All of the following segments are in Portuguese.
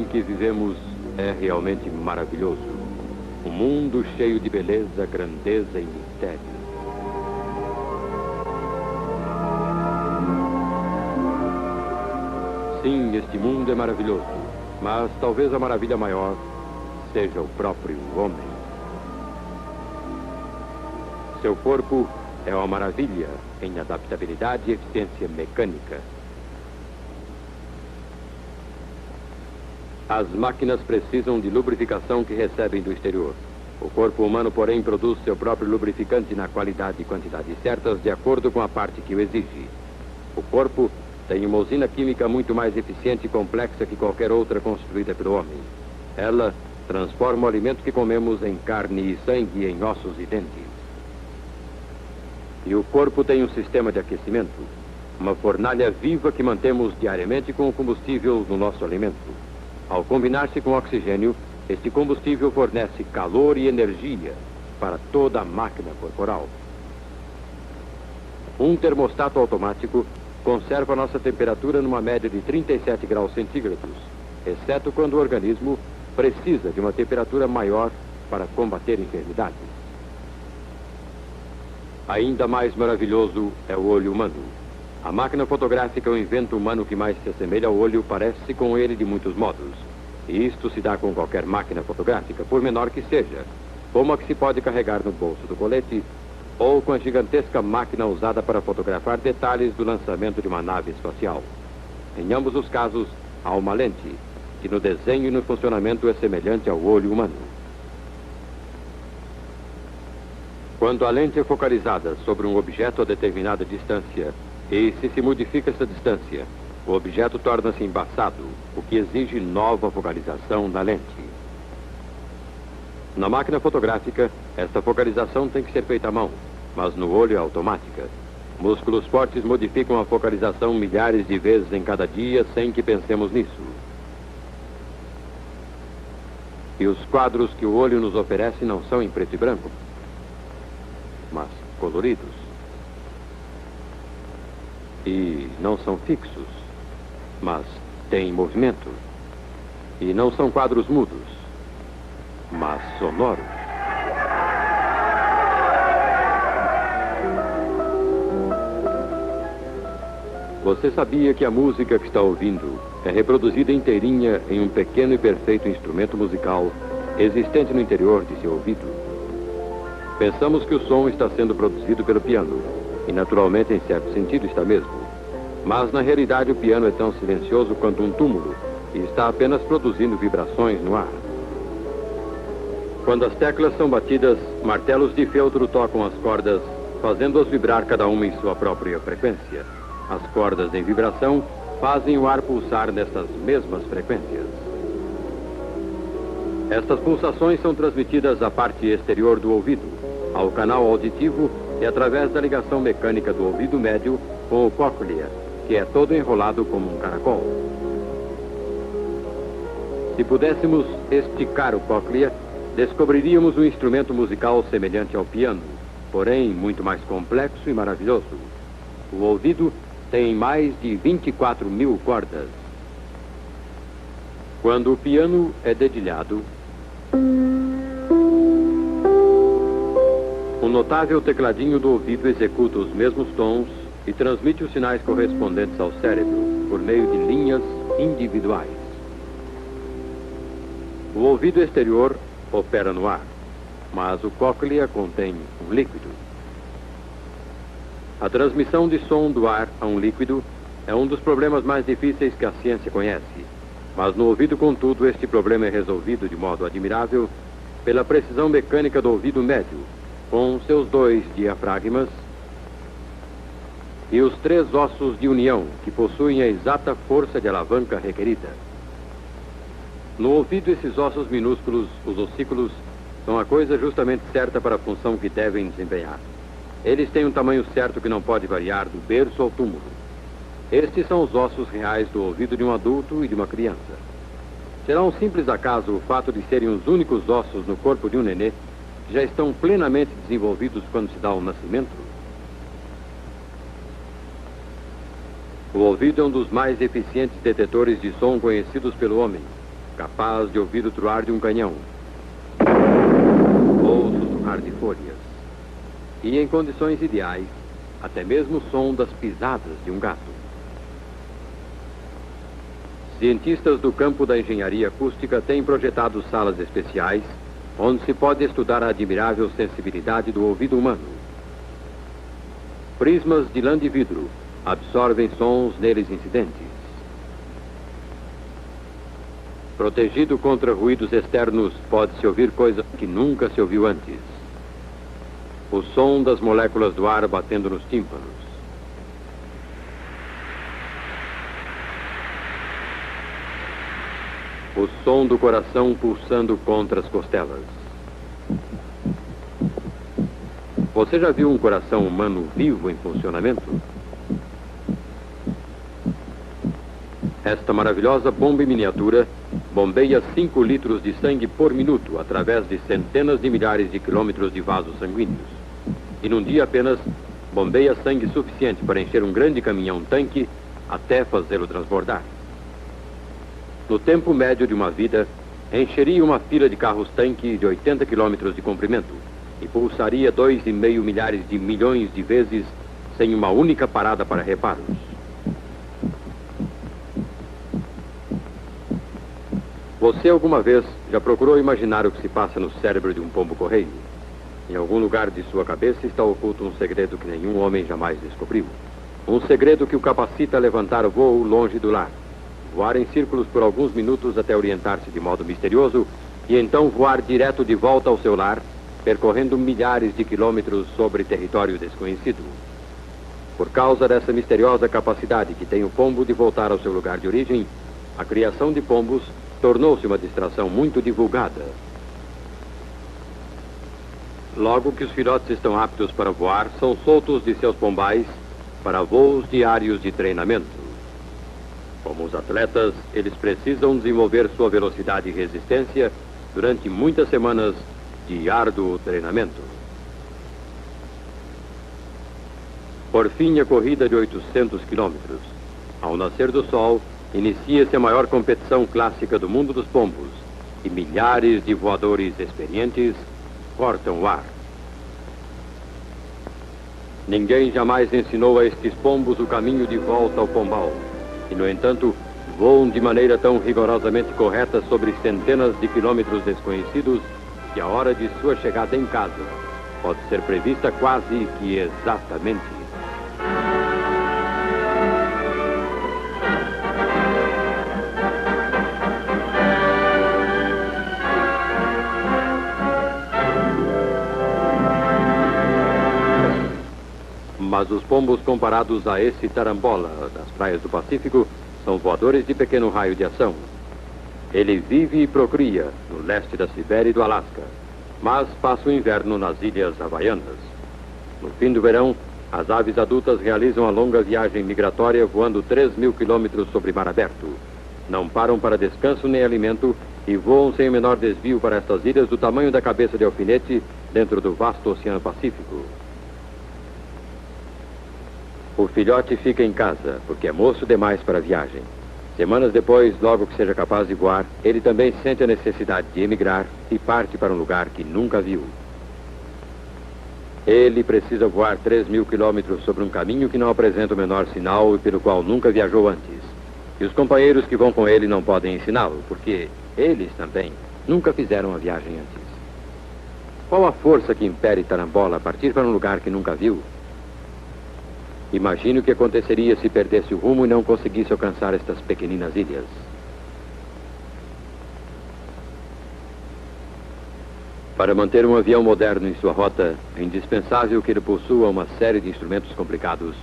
que vivemos é realmente maravilhoso. Um mundo cheio de beleza, grandeza e mistério. Sim, este mundo é maravilhoso, mas talvez a maravilha maior seja o próprio homem. Seu corpo é uma maravilha em adaptabilidade e eficiência mecânica. As máquinas precisam de lubrificação que recebem do exterior. O corpo humano, porém, produz seu próprio lubrificante na qualidade e quantidade certas de acordo com a parte que o exige. O corpo tem uma usina química muito mais eficiente e complexa que qualquer outra construída pelo homem. Ela transforma o alimento que comemos em carne e sangue, em ossos e dentes. E o corpo tem um sistema de aquecimento, uma fornalha viva que mantemos diariamente com o combustível do nosso alimento. Ao combinar-se com oxigênio, este combustível fornece calor e energia para toda a máquina corporal. Um termostato automático conserva a nossa temperatura numa média de 37 graus centígrados, exceto quando o organismo precisa de uma temperatura maior para combater enfermidades. Ainda mais maravilhoso é o olho humano. A máquina fotográfica é o invento humano que mais se assemelha ao olho, parece com ele de muitos modos. E isto se dá com qualquer máquina fotográfica, por menor que seja, como a que se pode carregar no bolso do colete, ou com a gigantesca máquina usada para fotografar detalhes do lançamento de uma nave espacial. Em ambos os casos, há uma lente, que no desenho e no funcionamento é semelhante ao olho humano. Quando a lente é focalizada sobre um objeto a determinada distância, e se modifica essa distância, o objeto torna-se embaçado, o que exige nova focalização na lente. Na máquina fotográfica, esta focalização tem que ser feita à mão, mas no olho é automática. Músculos fortes modificam a focalização milhares de vezes em cada dia sem que pensemos nisso. E os quadros que o olho nos oferece não são em preto e branco, mas coloridos. E não são fixos, mas têm movimento. E não são quadros mudos, mas sonoros. Você sabia que a música que está ouvindo é reproduzida inteirinha em um pequeno e perfeito instrumento musical existente no interior de seu ouvido? Pensamos que o som está sendo produzido pelo piano, e naturalmente, em certo sentido, está mesmo. Mas, na realidade, o piano é tão silencioso quanto um túmulo e está apenas produzindo vibrações no ar. Quando as teclas são batidas, martelos de feltro tocam as cordas, fazendo-as vibrar cada uma em sua própria frequência. As cordas em vibração fazem o ar pulsar nessas mesmas frequências. Estas pulsações são transmitidas à parte exterior do ouvido, ao canal auditivo e através da ligação mecânica do ouvido médio com o cóclea, que é todo enrolado como um caracol. Se pudéssemos esticar o cóclea, descobriríamos um instrumento musical semelhante ao piano, porém muito mais complexo e maravilhoso. O ouvido tem mais de 24 mil cordas. Quando o piano é dedilhado, o notável tecladinho do ouvido executa os mesmos tons e transmite os sinais correspondentes ao cérebro por meio de linhas individuais. O ouvido exterior opera no ar, mas o cóclea contém um líquido. A transmissão de som do ar a um líquido é um dos problemas mais difíceis que a ciência conhece, mas no ouvido, contudo, este problema é resolvido de modo admirável pela precisão mecânica do ouvido médio, com seus 2 diafragmas e os 3 ossos de união, que possuem a exata força de alavanca requerida. No ouvido, esses ossos minúsculos, os ossículos, são a coisa justamente certa para a função que devem desempenhar. Eles têm um tamanho certo que não pode variar do berço ao túmulo. Estes são os ossos reais do ouvido de um adulto e de uma criança. Será um simples acaso o fato de serem os únicos ossos no corpo de um nenê que já estão plenamente desenvolvidos quando se dá o nascimento? O ouvido é um dos mais eficientes detetores de som conhecidos pelo homem. capaz de ouvir o troar de um canhão ou sussurrar de folhas. E em condições ideais, até mesmo o som das pisadas de um gato. Cientistas do campo da engenharia acústica têm projetado salas especiais onde se pode estudar a admirável sensibilidade do ouvido humano. Prismas de lã de vidro absorvem sons neles incidentes. Protegido contra ruídos externos, pode-se ouvir coisa que nunca se ouviu antes. O som das moléculas do ar batendo nos tímpanos. O som do coração pulsando contra as costelas. Você já viu um coração humano vivo em funcionamento? Esta maravilhosa bomba em miniatura bombeia 5 litros de sangue por minuto através de centenas de milhares de quilômetros de vasos sanguíneos. E num dia apenas, bombeia sangue suficiente para encher um grande caminhão-tanque até fazê-lo transbordar. No tempo médio de uma vida, encheria uma fila de carros-tanque de 80 quilômetros de comprimento e pulsaria 2,5 milhares de milhões de vezes sem uma única parada para reparos. Você alguma vez já procurou imaginar o que se passa no cérebro de um pombo-correio? Em algum lugar de sua cabeça está oculto um segredo que nenhum homem jamais descobriu. Um segredo que o capacita a levantar o voo longe do lar, voar em círculos por alguns minutos até orientar-se de modo misterioso e então voar direto de volta ao seu lar, percorrendo milhares de quilômetros sobre território desconhecido. Por causa dessa misteriosa capacidade que tem o pombo de voltar ao seu lugar de origem, a criação de pombos tornou-se uma distração muito divulgada. Logo que os filhotes estão aptos para voar, são soltos de seus pombais para voos diários de treinamento. Como os atletas, eles precisam desenvolver sua velocidade e resistência durante muitas semanas de árduo treinamento. Por fim, a corrida de 800 quilômetros. Ao nascer do sol, inicia-se a maior competição clássica do mundo dos pombos e milhares de voadores experientes cortam o ar. Ninguém jamais ensinou a estes pombos o caminho de volta ao pombal e, no entanto, voam de maneira tão rigorosamente correta sobre centenas de quilômetros desconhecidos que a hora de sua chegada em casa pode ser prevista quase que exatamente. Mas os pombos comparados a esse tarambola das praias do Pacífico são voadores de pequeno raio de ação. Ele vive e procria no leste da Sibéria e do Alasca, mas passa o inverno nas ilhas havaianas. No fim do verão, as aves adultas realizam a longa viagem migratória voando 3.000 quilômetros sobre mar aberto. Não param para descanso nem alimento e voam sem o menor desvio para estas ilhas do tamanho da cabeça de alfinete dentro do vasto Oceano Pacífico. O filhote fica em casa, porque é moço demais para a viagem. Semanas depois, logo que seja capaz de voar, ele também sente a necessidade de emigrar e parte para um lugar que nunca viu. Ele precisa voar 3.000 quilômetros sobre um caminho que não apresenta o menor sinal e pelo qual nunca viajou antes. E os companheiros que vão com ele não podem ensiná-lo, porque eles também nunca fizeram a viagem antes. Qual a força que impede Tarambola a partir para um lugar que nunca viu? Imagine o que aconteceria se perdesse o rumo e não conseguisse alcançar estas pequeninas ilhas. Para manter um avião moderno em sua rota, é indispensável que ele possua uma série de instrumentos complicados,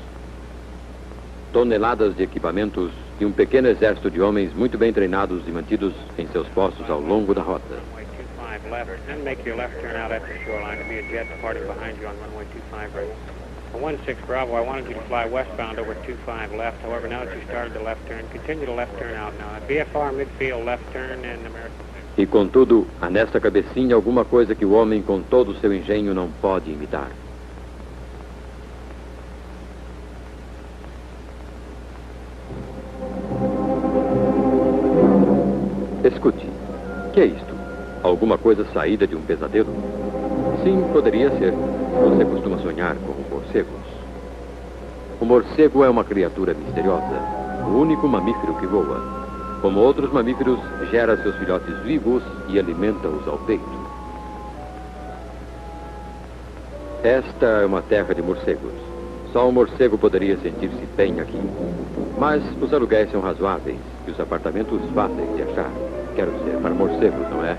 toneladas de equipamentos e um pequeno exército de homens muito bem treinados e mantidos em seus postos ao longo da rota. On 16 Bravo, I wanted you to fly westbound over 25 left. However, now that you started the left turn, continue the left turn out now. VFR midfield left turn and American. E contudo, há nesta cabecinha alguma coisa que o homem com todo o seu engenho não pode imitar. Escute, que é isto? Alguma coisa saída de um pesadelo? Sim, poderia ser. Você costuma sonhar com morcegos. O morcego é uma criatura misteriosa, o único mamífero que voa. Como outros mamíferos, gera seus filhotes vivos e alimenta-os ao peito. Esta é uma terra de morcegos. Só um morcego poderia sentir-se bem aqui. Mas os aluguéis são razoáveis e os apartamentos fáceis de achar. Quero dizer, para morcegos, não é?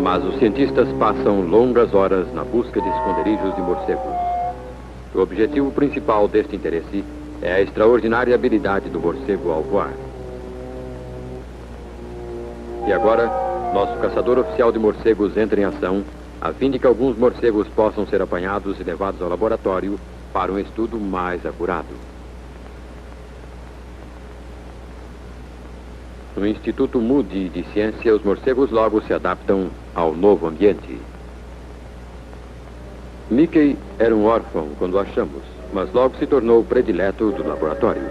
Mas os cientistas passam longas horas na busca de esconderijos de morcegos. O objetivo principal deste interesse é a extraordinária habilidade do morcego ao voar. E agora, nosso caçador oficial de morcegos entra em ação, a fim de que alguns morcegos possam ser apanhados e levados ao laboratório para um estudo mais acurado. No Instituto Moody de Ciência, os morcegos logo se adaptam ao novo ambiente. Mickey era um órfão quando o achamos, mas logo se tornou o predileto do laboratório.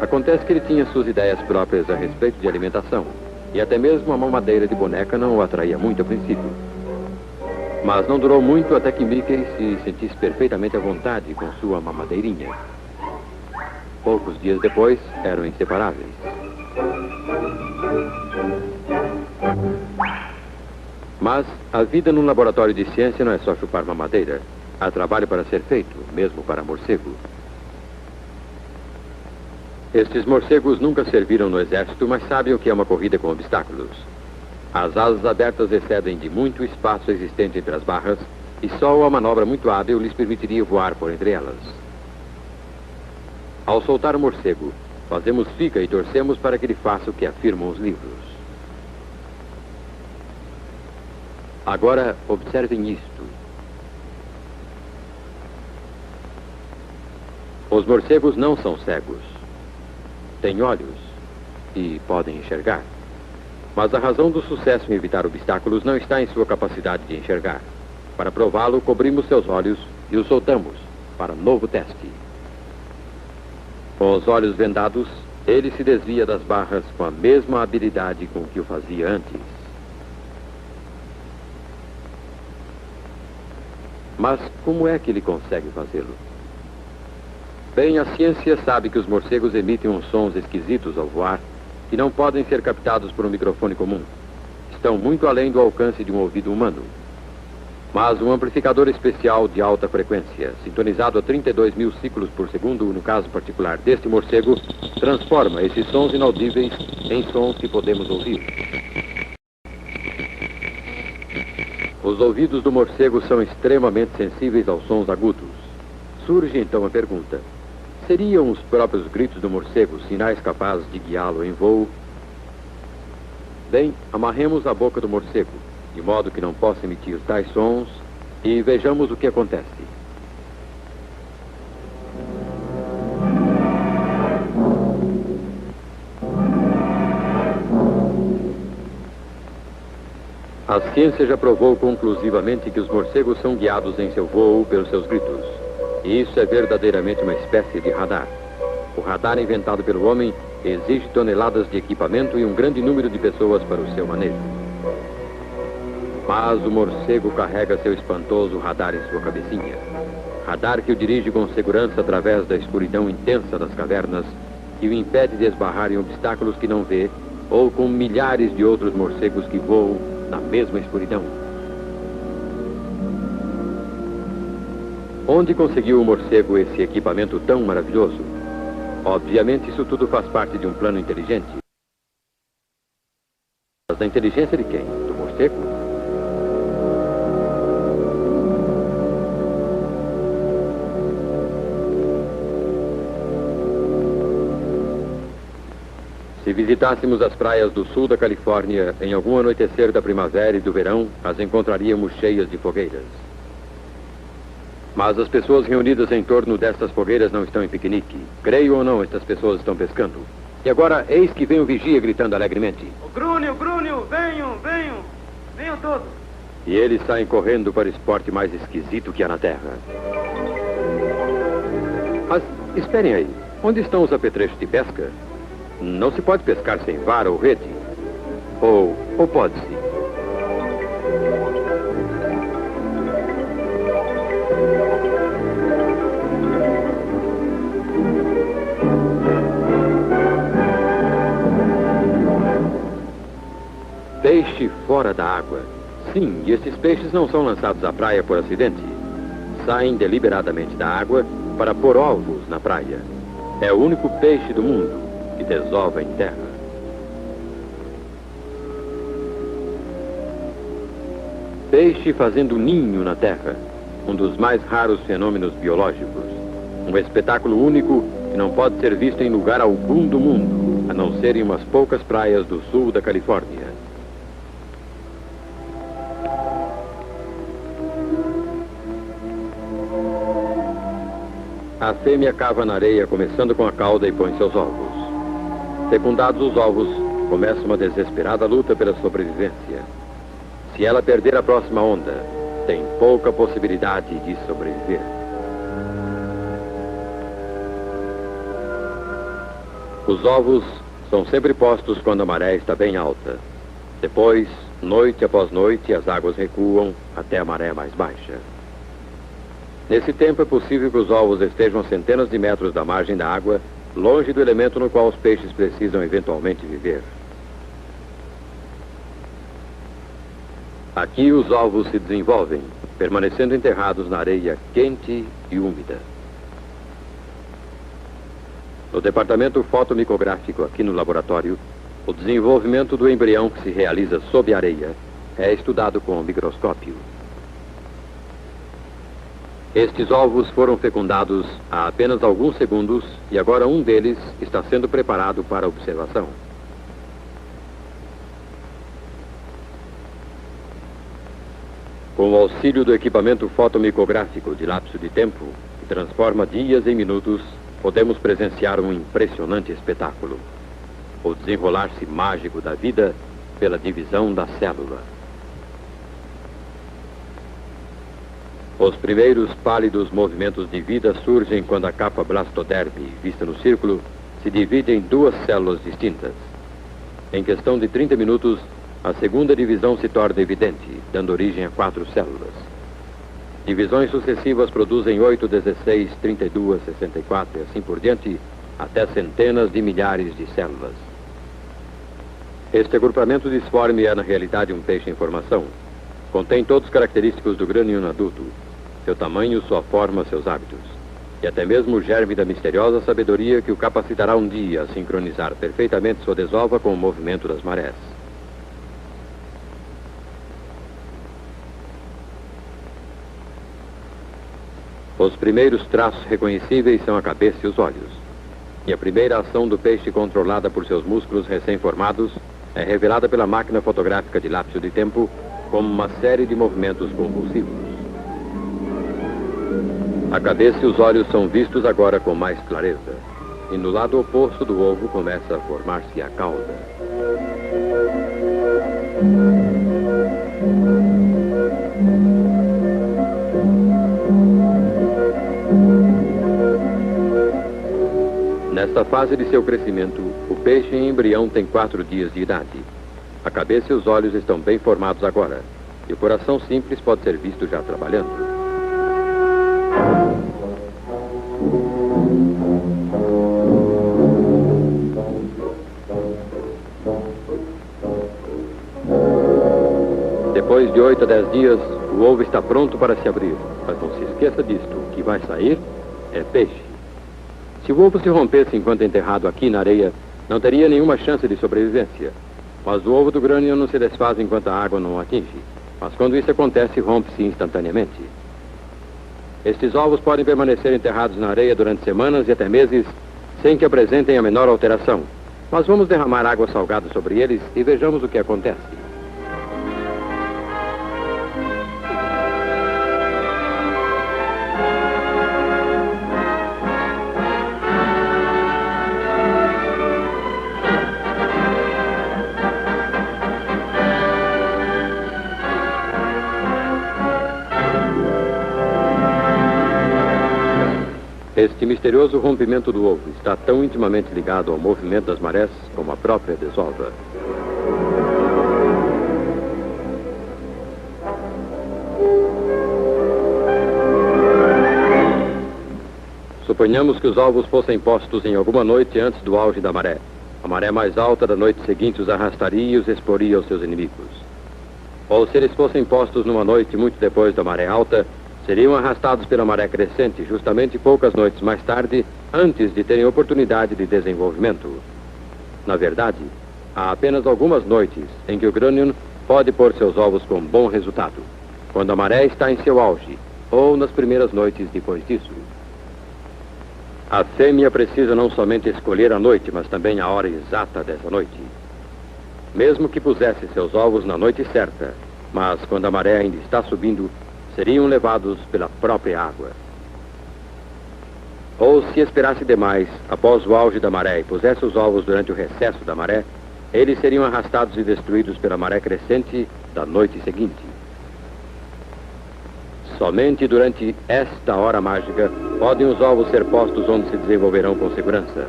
Acontece que ele tinha suas ideias próprias a respeito de alimentação, e até mesmo a mamadeira de boneca não o atraía muito a princípio. Mas não durou muito até que Mickey se sentisse perfeitamente à vontade com sua mamadeirinha. Poucos dias depois, eram inseparáveis. Mas a vida num laboratório de ciência não é só chupar mamadeira. Há trabalho para ser feito, mesmo para morcego. Estes morcegos nunca serviram no exército, mas sabem o que é uma corrida com obstáculos. As asas abertas excedem de muito o espaço existente entre as barras, e só uma manobra muito hábil lhes permitiria voar por entre elas. Ao soltar o morcego, fazemos figa e torcemos para que ele faça o que afirmam os livros. Agora, observem isto. Os morcegos não são cegos. Têm olhos e podem enxergar. Mas a razão do sucesso em evitar obstáculos não está em sua capacidade de enxergar. Para prová-lo, cobrimos seus olhos e os soltamos para novo teste. Com os olhos vendados, ele se desvia das barras com a mesma habilidade com que o fazia antes. Mas como é que ele consegue fazê-lo? Bem, a ciência sabe que os morcegos emitem uns sons esquisitos ao voar que não podem ser captados por um microfone comum. Estão muito além do alcance de um ouvido humano. Mas um amplificador especial de alta frequência, sintonizado a 32 mil ciclos por segundo, no caso particular deste morcego, transforma esses sons inaudíveis em sons que podemos ouvir. Os ouvidos do morcego são extremamente sensíveis aos sons agudos. Surge então a pergunta: seriam os próprios gritos do morcego sinais capazes de guiá-lo em voo? Bem, amarremos a boca do morcego, de modo que não possa emitir tais sons, e vejamos o que acontece. A ciência já provou conclusivamente que os morcegos são guiados em seu voo pelos seus gritos. E isso é verdadeiramente uma espécie de radar. O radar inventado pelo homem exige toneladas de equipamento e um grande número de pessoas para o seu manejo. Mas o morcego carrega seu espantoso radar em sua cabecinha. Radar que o dirige com segurança através da escuridão intensa das cavernas e o impede de esbarrar em obstáculos que não vê, ou com milhares de outros morcegos que voam na mesma escuridão. Onde conseguiu o morcego esse equipamento tão maravilhoso? Obviamente, isso tudo faz parte de um plano inteligente. Mas da inteligência de quem? Do morcego? Se visitássemos as praias do sul da Califórnia, em algum anoitecer da primavera e do verão, as encontraríamos cheias de fogueiras. Mas as pessoas reunidas em torno destas fogueiras não estão em piquenique. Creio ou não, estas pessoas estão pescando. E agora, eis que vem o vigia gritando alegremente: "O Grúnio, venham, venham, venham todos." E eles saem correndo para o esporte mais esquisito que há na Terra. Mas, esperem aí, onde estão os apetrechos de pesca? Não se pode pescar sem vara ou rede. Ou pode-se? Peixe fora da água. Sim, e esses peixes não são lançados à praia por acidente. Saem deliberadamente da água para pôr ovos na praia. É o único peixe do mundo que desova em terra. Peixe fazendo ninho na terra. Um dos mais raros fenômenos biológicos. Um espetáculo único que não pode ser visto em lugar algum do mundo, a não ser em umas poucas praias do sul da Califórnia. A fêmea cava na areia, começando com a cauda, e põe seus ovos. Fecundados os ovos, começa uma desesperada luta pela sobrevivência. Se ela perder a próxima onda, tem pouca possibilidade de sobreviver. Os ovos são sempre postos quando a maré está bem alta. Depois, noite após noite, as águas recuam até a maré mais baixa. Nesse tempo é possível que os ovos estejam a centenas de metros da margem da água, longe do elemento no qual os peixes precisam eventualmente viver. Aqui os ovos se desenvolvem, permanecendo enterrados na areia quente e úmida. No departamento fotomicográfico aqui no laboratório, o desenvolvimento do embrião que se realiza sob a areia é estudado com o microscópio. Estes ovos foram fecundados há apenas alguns segundos e agora um deles está sendo preparado para observação. Com o auxílio do equipamento fotomicográfico de lapso de tempo, que transforma dias em minutos, podemos presenciar um impressionante espetáculo. O desenrolar-se mágico da vida pela divisão da célula. Os primeiros pálidos movimentos de vida surgem quando a capa blastoderme, vista no círculo, se divide em duas células distintas. Em questão de 30 minutos, a segunda divisão se torna evidente, dando origem a 4 células. Divisões sucessivas produzem 8, 16, 32, 64 e assim por diante, até centenas de milhares de células. Este agrupamento disforme é, na realidade, um peixe em formação. Contém todos os característicos do granion adulto. Seu tamanho, sua forma, seus hábitos. E até mesmo o germe da misteriosa sabedoria que o capacitará um dia a sincronizar perfeitamente sua desova com o movimento das marés. Os primeiros traços reconhecíveis são a cabeça e os olhos. E a primeira ação do peixe, controlada por seus músculos recém-formados, é revelada pela máquina fotográfica de lapso de tempo como uma série de movimentos convulsivos. A cabeça e os olhos são vistos agora com mais clareza. E no lado oposto do ovo começa a formar-se a cauda. Nesta fase de seu crescimento, o peixe em embrião tem 4 dias de idade. A cabeça e os olhos estão bem formados agora, e o coração simples pode ser visto já trabalhando. Depois de 8 a 10 dias, o ovo está pronto para se abrir. Mas não se esqueça disto, o que vai sair é peixe. Se o ovo se rompesse enquanto enterrado aqui na areia, não teria nenhuma chance de sobrevivência. Mas o ovo do granion não se desfaz enquanto a água não o atinge. Mas quando isso acontece, rompe-se instantaneamente. Estes ovos podem permanecer enterrados na areia durante semanas e até meses, sem que apresentem a menor alteração. Mas vamos derramar água salgada sobre eles e vejamos o que acontece. Este misterioso rompimento do ovo está tão intimamente ligado ao movimento das marés como a própria desova. Suponhamos que os ovos fossem postos em alguma noite antes do auge da maré. A maré mais alta da noite seguinte os arrastaria e os exporia aos seus inimigos. Ou se eles fossem postos numa noite muito depois da maré alta, seriam arrastados pela maré crescente justamente poucas noites mais tarde, antes de terem oportunidade de desenvolvimento. Na verdade, há apenas algumas noites em que o grânion pode pôr seus ovos com bom resultado, quando a maré está em seu auge, ou nas primeiras noites depois disso. A fêmea precisa não somente escolher a noite, mas também a hora exata dessa noite. Mesmo que pusesse seus ovos na noite certa, mas quando a maré ainda está subindo, seriam levados pela própria água. Ou se esperasse demais, após o auge da maré, e pusesse os ovos durante o recesso da maré, eles seriam arrastados e destruídos pela maré crescente da noite seguinte. Somente durante esta hora mágica podem os ovos ser postos onde se desenvolverão com segurança.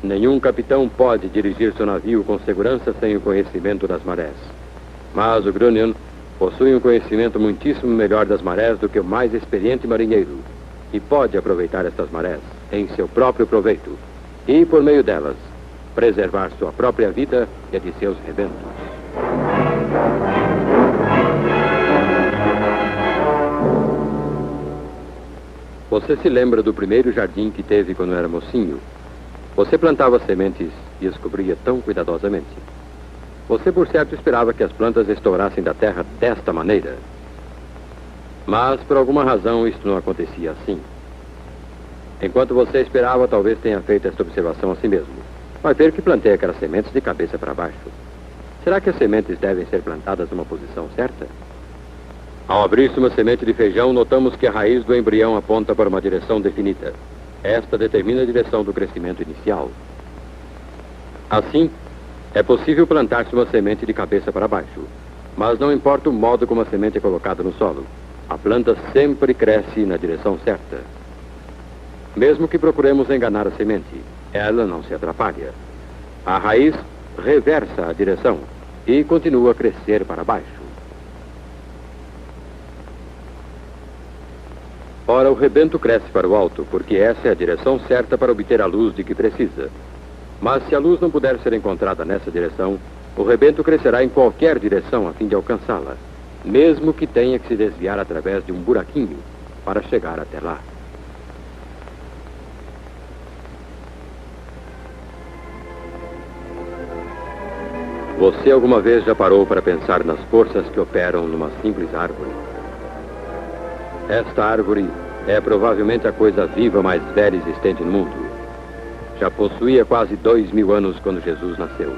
Nenhum capitão pode dirigir seu navio com segurança sem o conhecimento das marés. Mas o grânion possui um conhecimento muitíssimo melhor das marés do que o mais experiente marinheiro e pode aproveitar estas marés em seu próprio proveito e, por meio delas, preservar sua própria vida e a de seus rebentos. Você se lembra do primeiro jardim que teve quando era mocinho? Você plantava sementes e as cobria tão cuidadosamente. Você, por certo, esperava que as plantas estourassem da terra desta maneira. Mas, por alguma razão, isto não acontecia assim. Enquanto você esperava, talvez tenha feito esta observação a si mesmo. Vai ver que plantei aquelas sementes de cabeça para baixo. Será que as sementes devem ser plantadas numa posição certa? Ao abrir-se uma semente de feijão, notamos que a raiz do embrião aponta para uma direção definida. Esta determina a direção do crescimento inicial. Assim, é possível plantar-se uma semente de cabeça para baixo, mas não importa o modo como a semente é colocada no solo. A planta sempre cresce na direção certa. Mesmo que procuremos enganar a semente, ela não se atrapalha. A raiz reversa a direção e continua a crescer para baixo. Ora, o rebento cresce para o alto, porque essa é a direção certa para obter a luz de que precisa. Mas se a luz não puder ser encontrada nessa direção, o rebento crescerá em qualquer direção a fim de alcançá-la, mesmo que tenha que se desviar através de um buraquinho para chegar até lá. Você alguma vez já parou para pensar nas forças que operam numa simples árvore? Esta árvore é provavelmente a coisa viva mais velha existente no mundo. Já possuía quase 2.000 anos quando Jesus nasceu.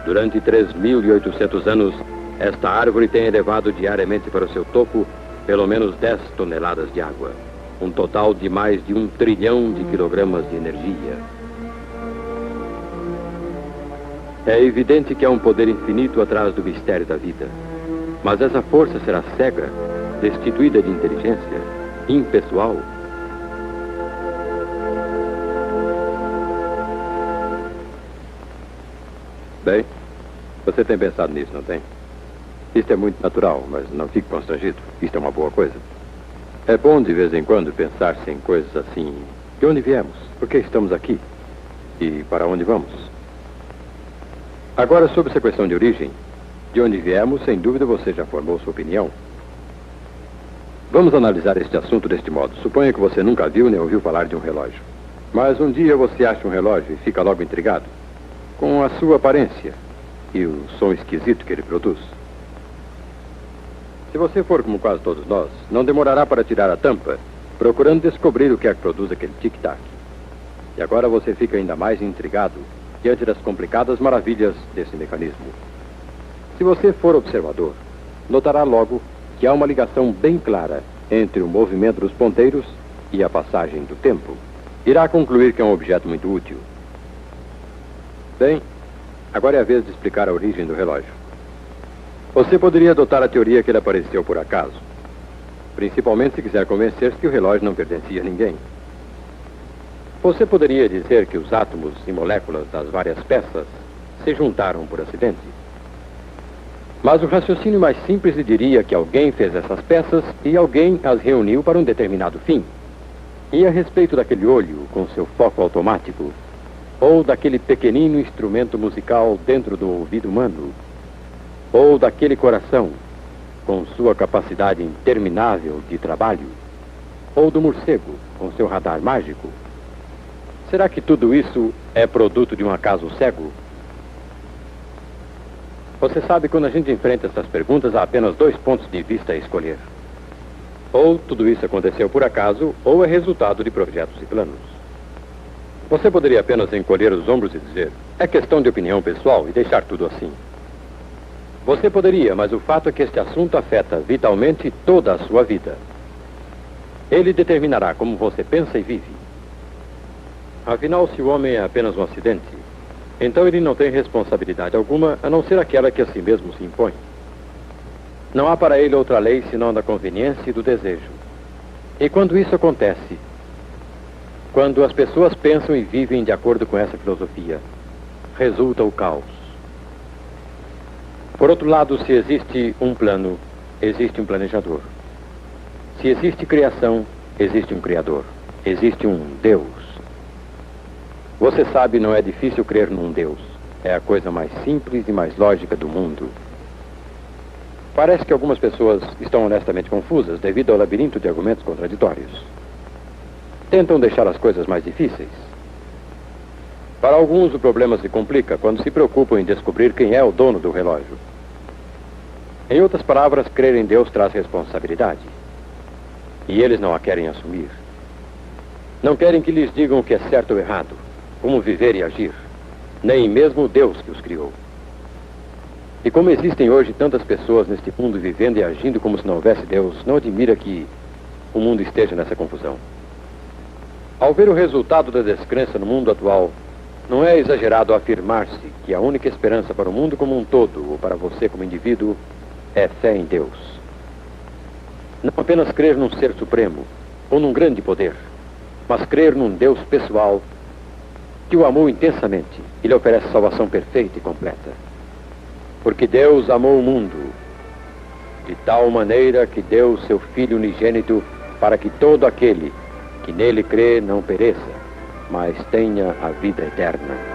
Durante 3.800 anos, esta árvore tem elevado diariamente para o seu topo pelo menos 10 toneladas de água. Um total de mais de 1 trilhão de quilogramas de energia. É evidente que há um poder infinito atrás do mistério da vida. Mas essa força será cega, destituída de inteligência, impessoal. Bem, você tem pensado nisso, não tem? Isto é muito natural, mas não fique constrangido. Isto é uma boa coisa. É bom de vez em quando pensar-se em coisas assim. De onde viemos? Por que estamos aqui? E para onde vamos? Agora, sobre essa questão de origem, de onde viemos, sem dúvida você já formou sua opinião. Vamos analisar este assunto deste modo. Suponha que você nunca viu nem ouviu falar de um relógio. Mas um dia você acha um relógio e fica logo intrigado com a sua aparência e o som esquisito que ele produz. Se você for como quase todos nós, não demorará para tirar a tampa, procurando descobrir o que é que produz aquele tic-tac. E agora você fica ainda mais intrigado diante das complicadas maravilhas desse mecanismo. Se você for observador, notará logo que há uma ligação bem clara entre o movimento dos ponteiros e a passagem do tempo. Irá concluir que é um objeto muito útil. Bem, agora é a vez de explicar a origem do relógio. Você poderia adotar a teoria que ele apareceu por acaso. Principalmente se quiser convencer-se que o relógio não pertencia a ninguém. Você poderia dizer que os átomos e moléculas das várias peças se juntaram por acidente. Mas o raciocínio mais simples lhe diria que alguém fez essas peças e alguém as reuniu para um determinado fim. E a respeito daquele olho com seu foco automático, ou daquele pequenino instrumento musical dentro do ouvido humano, ou daquele coração com sua capacidade interminável de trabalho, ou do morcego com seu radar mágico, será que tudo isso é produto de um acaso cego? Você sabe, quando a gente enfrenta essas perguntas, há apenas 2 pontos de vista a escolher. Ou tudo isso aconteceu por acaso, ou é resultado de projetos e planos. Você poderia apenas encolher os ombros e dizer, é questão de opinião pessoal, e deixar tudo assim. Você poderia, mas o fato é que este assunto afeta vitalmente toda a sua vida. Ele determinará como você pensa e vive. Afinal, se o homem é apenas um acidente, então ele não tem responsabilidade alguma, a não ser aquela que a si mesmo se impõe. Não há para ele outra lei senão a da conveniência e do desejo. E quando isso acontece, quando as pessoas pensam e vivem de acordo com essa filosofia, resulta o caos. Por outro lado, se existe um plano, existe um planejador. Se existe criação, existe um criador. Existe um Deus. Você sabe, não é difícil crer num Deus. É a coisa mais simples e mais lógica do mundo. Parece que algumas pessoas estão honestamente confusas devido ao labirinto de argumentos contraditórios. Tentam deixar as coisas mais difíceis. Para alguns, o problema se complica quando se preocupam em descobrir quem é o dono do relógio. Em outras palavras, crer em Deus traz responsabilidade. E eles não a querem assumir. Não querem que lhes digam o que é certo ou errado, como viver e agir, nem mesmo Deus que os criou. E como existem hoje tantas pessoas neste mundo vivendo e agindo como se não houvesse Deus, não admira que o mundo esteja nessa confusão. Ao ver o resultado da descrença no mundo atual, não é exagerado afirmar-se que a única esperança para o mundo como um todo, ou para você como indivíduo, é fé em Deus. Não apenas crer num ser supremo, ou num grande poder, mas crer num Deus pessoal que o amou intensamente e lhe oferece salvação perfeita e completa. Porque Deus amou o mundo de tal maneira que deu seu Filho unigênito para que todo aquele que nele crê não pereça, mas tenha a vida eterna.